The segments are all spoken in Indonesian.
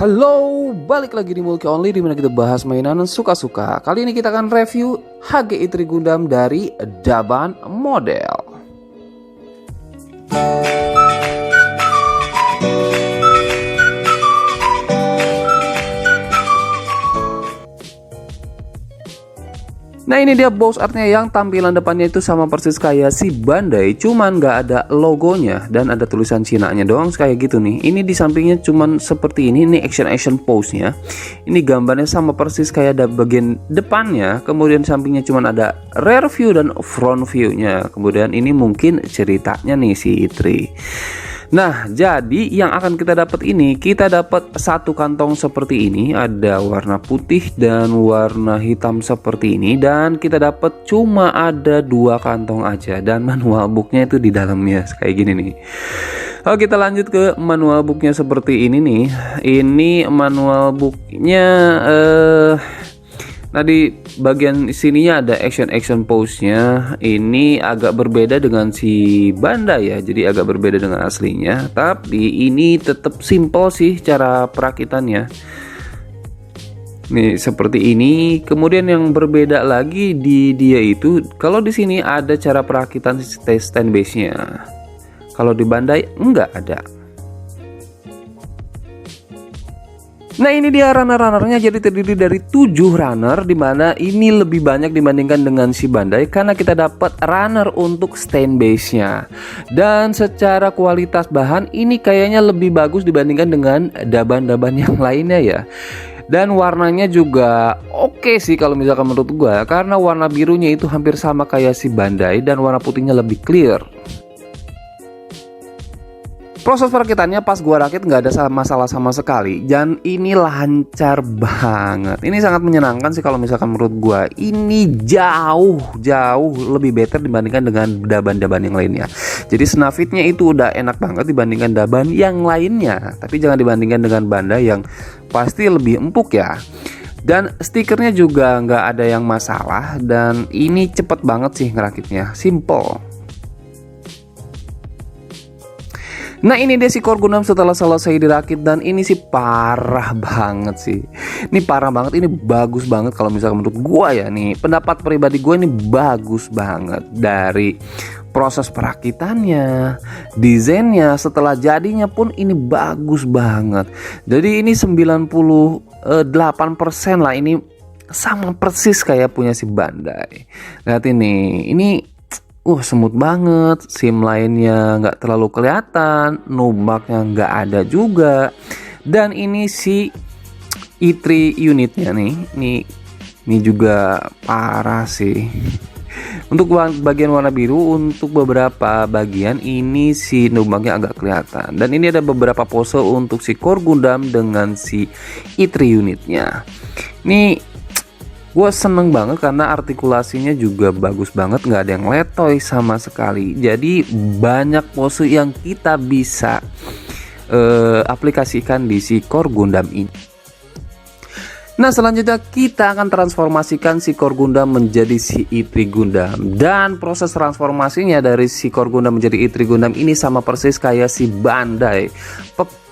Halo, balik lagi di Mulki Only dimana kita bahas mainan suka-suka. Kali ini kita akan review HGI Trigundam dari Daban Model. Nah, ini dia box artnya yang tampilan depannya itu sama persis kayak si Bandai, cuman nggak ada logonya dan ada tulisan Cina-nya doang kayak gitu nih. Ini di sampingnya cuman seperti ini action pose-nya. Ini gambarnya sama persis kayak ada bagian depannya, kemudian sampingnya cuman ada rear view dan front view-nya. Kemudian ini mungkin ceritanya nih si Itri. Nah, jadi yang akan kita dapat ini, kita dapat satu kantong seperti ini, ada warna putih dan warna hitam seperti ini, dan kita dapat cuma ada dua kantong aja dan manual booknya itu di dalamnya kayak gini nih. Oke, kita lanjut ke manual booknya seperti ini nih. Ini manual booknya nah, di bagian sininya ada action pose-nya. Ini agak berbeda dengan si Bandai ya, jadi agak berbeda dengan aslinya. Tapi ini tetap simple sih cara perakitannya. Nih seperti ini. Kemudian yang berbeda lagi di dia itu, kalau di sini ada cara perakitan stand base-nya. Kalau di Bandai enggak ada. Nah, ini dia runner-runnernya, jadi terdiri dari 7 runner, dimana ini lebih banyak dibandingkan dengan si Bandai karena kita dapat runner untuk stand base-nya. Dan secara kualitas bahan ini kayaknya lebih bagus dibandingkan dengan Daban-Daban yang lainnya ya. Dan warnanya juga oke sih kalau misalkan menurut gua, karena warna birunya itu hampir sama kayak si Bandai dan warna putihnya lebih clear. Proses perakitannya pas gua rakit nggak ada masalah sama sekali, dan ini lancar banget. Ini sangat menyenangkan sih kalau misalkan menurut gua. Ini jauh lebih better dibandingkan dengan Daban-Daban yang lainnya. Jadi snafitnya itu udah enak banget dibandingkan Daban yang lainnya. Tapi jangan dibandingkan dengan Bandai yang pasti lebih empuk ya. Dan stikernya juga nggak ada yang masalah, dan ini cepet banget sih ngerakitnya, simple. Nah, ini dia si Core Gundam setelah selesai dirakit, dan ini sih parah banget sih. Ini parah banget, ini bagus banget kalau misalkan menurut gua ya nih. Pendapat pribadi gua ini bagus banget, dari proses perakitannya, desainnya, setelah jadinya pun ini bagus banget. Jadi ini 98% lah, ini sama persis kayak punya si Bandai. Lihat ini smooth banget, sim lainnya nggak terlalu kelihatan, numbaknya nggak ada juga. Dan ini si i3 unitnya nih, ini juga parah sih. Untuk bagian warna biru, untuk beberapa bagian ini si numbaknya agak kelihatan. Dan ini ada beberapa pose untuk si Core Gundam dengan si i3 unitnya. Ini gue seneng banget karena artikulasinya juga bagus banget, nggak ada yang letoy sama sekali. Jadi banyak pose yang kita bisa aplikasikan di si Core Gundam ini. Nah, selanjutnya kita akan transformasikan si Core Gundam menjadi si i3 Gundam. Dan proses transformasinya dari si Core Gundam menjadi i3 Gundam ini sama persis kayak si Bandai,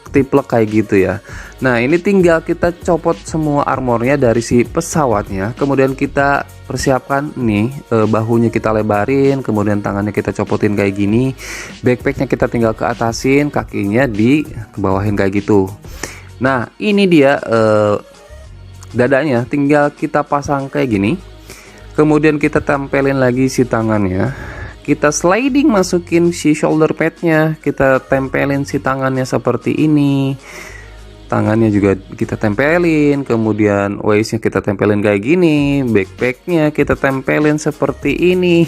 tiplek kayak gitu ya. Nah, ini tinggal kita copot semua armornya dari si pesawatnya, kemudian kita persiapkan nih bahunya kita lebarin, kemudian tangannya kita copotin kayak gini, backpacknya kita tinggal ke atasin, kakinya di kebawahin kayak gitu. Nah, ini dia dadanya tinggal kita pasang kayak gini, kemudian kita tempelin lagi si tangannya. Kita sliding masukin si shoulder padnya, kita tempelin si tangannya seperti ini. Tangannya juga kita tempelin, kemudian waistnya kita tempelin kayak gini, backpacknya kita tempelin seperti ini.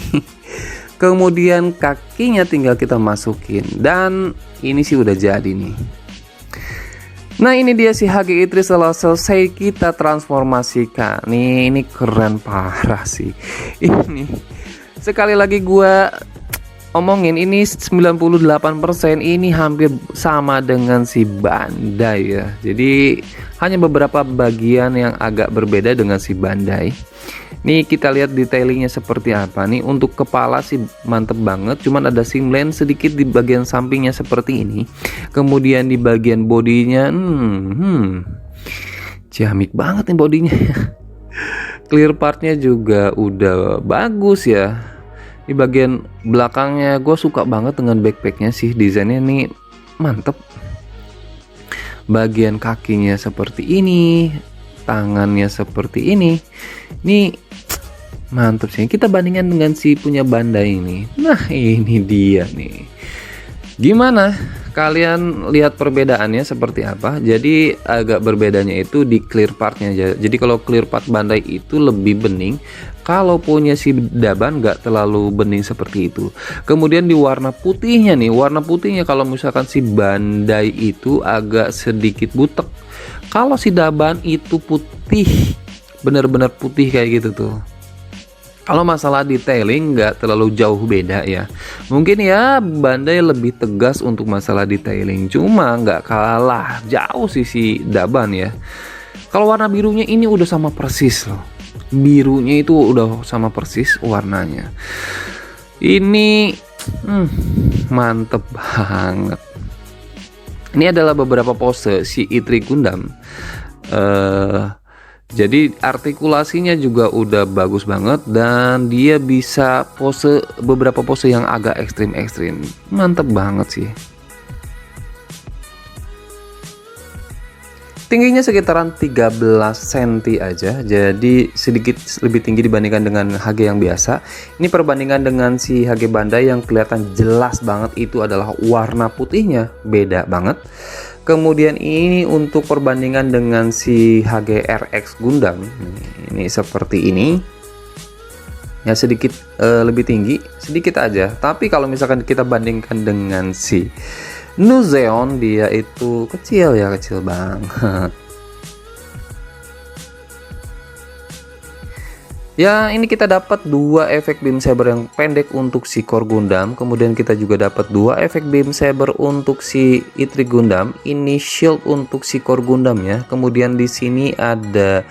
Kemudian kakinya tinggal kita masukin, dan ini sih udah jadi nih. Nah, ini dia si HGI Tri setelah selesai kita transformasikan. Nih, ini keren parah sih. Ini sekali lagi gua omongin ini 98% ini hampir sama dengan si Bandai ya. Jadi hanya beberapa bagian yang agak berbeda dengan si Bandai. Nih kita lihat detailingnya seperti apa nih. Untuk kepala sih mantep banget, cuman ada simlen sedikit di bagian sampingnya seperti ini. Kemudian di bagian bodinya ciamik banget nih bodinya. Clear partnya juga udah bagus ya. Di bagian belakangnya gue suka banget dengan backpacknya sih, desainnya nih mantep. Bagian kakinya seperti ini, tangannya seperti ini. Nih mantep sih. Kita bandingkan dengan si punya Bandai ini. Nah ini dia nih. Gimana? Kalian lihat perbedaannya seperti apa? Jadi agak berbedanya itu di clear partnya aja. Jadi kalau clear part Bandai itu lebih bening, kalau punya si Daban nggak terlalu bening seperti itu. Kemudian di warna putihnya nih, warna putihnya kalau misalkan si Bandai itu agak sedikit butek. Kalau si Daban itu putih, bener-bener putih kayak gitu tuh. Kalau masalah detailing nggak terlalu jauh beda ya. Mungkin ya Bandai lebih tegas untuk masalah detailing, cuma nggak kalah jauh sih si Daban ya. Kalau warna birunya ini udah sama persis loh. Birunya itu udah sama persis warnanya. Ini mantep banget. Ini adalah beberapa pose si Itri Gundam. Jadi artikulasinya juga udah bagus banget dan dia bisa pose beberapa pose yang agak ekstrim. Mantep banget sih. Tingginya sekitaran 13 cm aja, jadi sedikit lebih tinggi dibandingkan dengan HG yang biasa. Ini perbandingan dengan si HG Bandai yang kelihatan jelas banget itu adalah warna putihnya, beda banget. Kemudian ini untuk perbandingan dengan si HG RX Gundam, ini seperti ini. Ya sedikit lebih tinggi, sedikit aja. Tapi kalau misalkan kita bandingkan dengan si Nuzeon, dia itu kecil ya, kecil banget. Ya ini kita dapat dua efek beam saber yang pendek untuk si Core Gundam. Kemudian kita juga dapat dua efek beam saber untuk si Itri Gundam. Ini shield untuk si Core Gundam ya. Kemudian di sini ada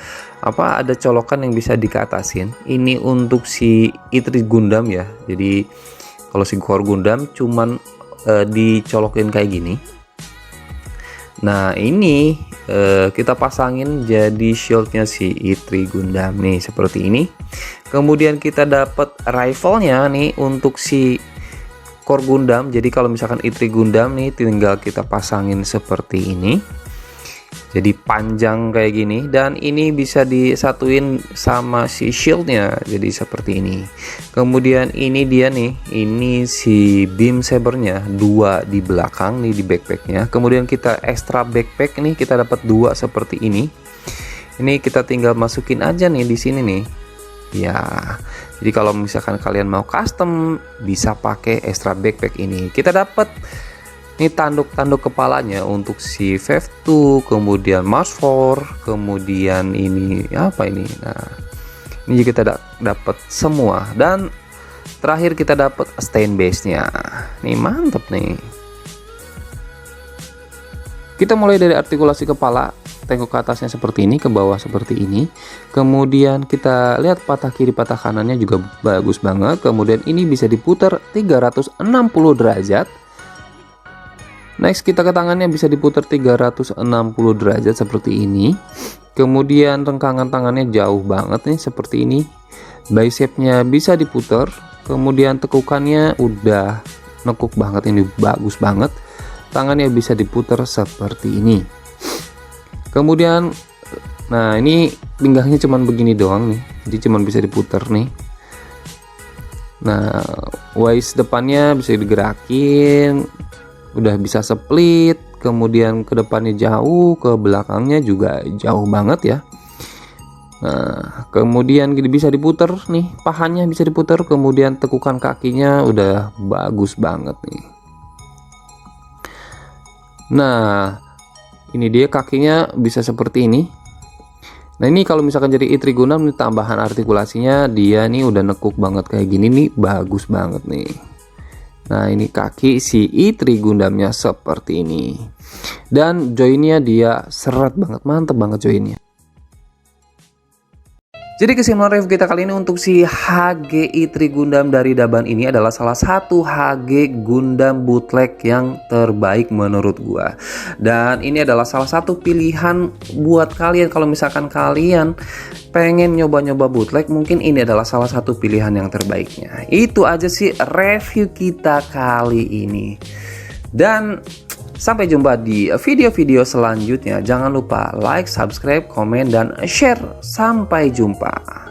ada colokan yang bisa dikeatasin. Ini untuk si Itri Gundam ya. Jadi kalau si Core Gundam cuman dicolokin kayak gini. Nah ini kita pasangin jadi shieldnya si Itri Gundam nih seperti ini. Kemudian kita dapat rifle-nya nih untuk si Core Gundam. Jadi kalau misalkan Itri Gundam nih tinggal kita pasangin seperti ini. Jadi panjang kayak gini, dan ini bisa disatuin sama si shieldnya jadi seperti ini. Kemudian ini dia nih, ini si beam sabernya dua di belakang nih di backpacknya. Kemudian kita extra backpack nih, kita dapat dua seperti ini. Ini kita tinggal masukin aja nih di sini nih ya. Jadi kalau misalkan kalian mau custom bisa pakai extra backpack ini. Kita dapat ini tanduk kepalanya untuk si Wave 2, kemudian Mars 4, kemudian ini apa ini? Nah, ini juga kita dapat semua, dan terakhir kita dapat stain base-nya. Nih mantep nih. Kita mulai dari artikulasi kepala, tengok ke atasnya seperti ini, ke bawah seperti ini. Kemudian kita lihat patah kiri, patah kanannya juga bagus banget. Kemudian ini bisa diputar 360 derajat. Next kita ke tangannya bisa diputar 360 derajat seperti ini. Kemudian rengkangan tangannya jauh banget nih seperti ini. Bicepnya bisa diputar. Kemudian tekukannya udah nekuk banget, ini bagus banget. Tangannya bisa diputar seperti ini. Kemudian nah ini pinggangnya cuman begini doang nih. Jadi cuman bisa diputar nih. Nah waist depannya bisa digerakin, udah bisa split. Kemudian ke depannya jauh, ke belakangnya juga jauh banget ya. Nah kemudian bisa diputar nih, pahanya bisa diputar. Kemudian tekukan kakinya udah bagus banget nih. Nah ini dia kakinya bisa seperti ini. Nah ini kalau misalkan jadi Itri Gundam nih, tambahan artikulasinya dia nih udah nekuk banget kayak gini nih, bagus banget nih. Nah, ini kaki si i3 Gundamnya seperti ini. Dan joinnya dia seret banget, mantep banget joinnya. Jadi kesimpulan review kita kali ini untuk si HGI i3 Gundam dari Daban ini adalah salah satu HG Gundam bootleg yang terbaik menurut gua. Dan ini adalah salah satu pilihan buat kalian kalau misalkan kalian pengen nyoba-nyoba bootleg, mungkin ini adalah salah satu pilihan yang terbaiknya. Itu aja sih review kita kali ini. Dan sampai jumpa di video-video selanjutnya. Jangan lupa like, subscribe, komen, dan share. Sampai jumpa.